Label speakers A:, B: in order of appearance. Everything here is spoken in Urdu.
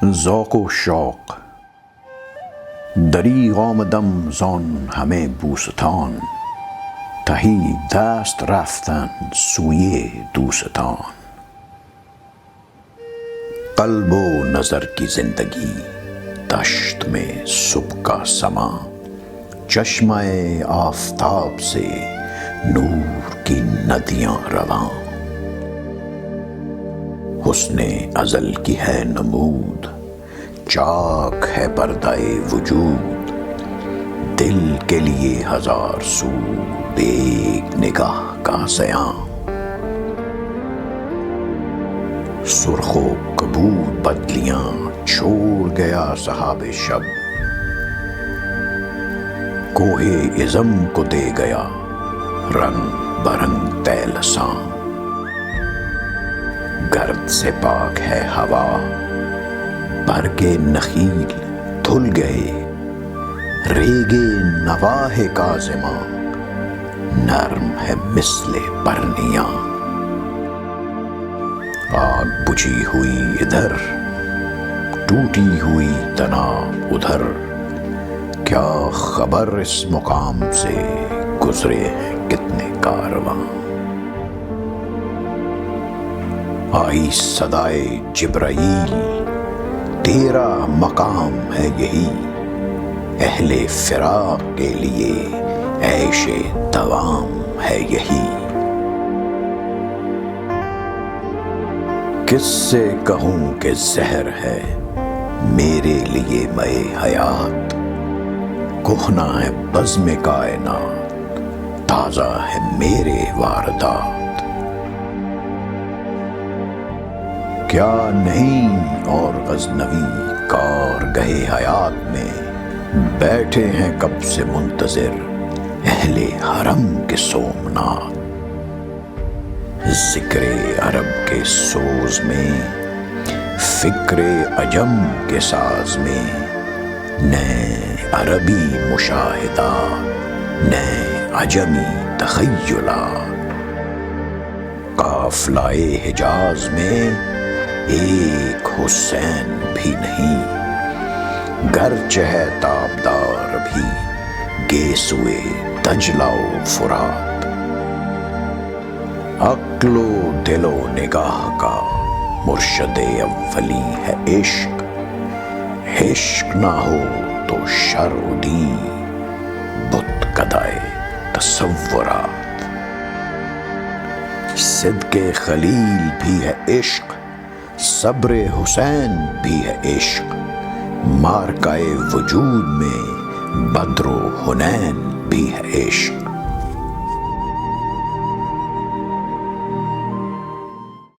A: ذوق و شوق. دریغ آمدم زان همه بوستان، تهی دست رفتن سوی دوستان. قلب و نظر کی زندگی دشت میں صبح کا سما، چشمہ آفتاب سے نور کی ندیاں رواں. حسن ازل کی ہے نمود، چاک ہے پردہ وجود. دل کے لیے ہزار سود ایک نگاہ کا زیاں. سرخ و کبود بدلیاں چھوڑ گیا صحاب شب، کوہ عزم کو دے گیا رنگ برنگ طیلساں. گرد سے پاک ہے ہوا، برگ نخیل دھل گئے. ریگ نواح کاظماں نرم ہے مثل پرنیاں. آگ بجھی ہوئی ادھر، ٹوٹی ہوئی تناب ادھر. کیا خبر اس مقام سے گزرے ہیں کتنے کارواں. آئی صدائے جبرائیل، تیرا مقام ہے یہی. اہل فراق کے لیے عیش دوام ہے یہی. کس سے کہوں کہ زہر ہے میرے لیے مے حیات. کہنا ہے بزم کائنات، تازہ ہے میرے واردات. کیا نہیں اور غزنوی کارگہ حیات میں بیٹھے ہیں کب سے منتظر اہل حرم کے سومنات. ذکر عرب کے سوز میں، فکر عجم کے ساز میں، نئے عربی مشاہدات، نئے عجمی تخیلات. قافلہ حجاز میں ایک حسین بھی نہیں، گرچہ ہے تابدار بھی گیسوئے دجلہ و فرات. عقل و دل و نگاہ کا مرشد اولی ہے عشق. عشق نہ ہو تو شر و دین بت کدائے تصورات. صدق خلیل بھی ہے عشق، صبر حسین بھی ہے عشق. مارکہ وجود میں بدر و حنین بھی ہے عشق.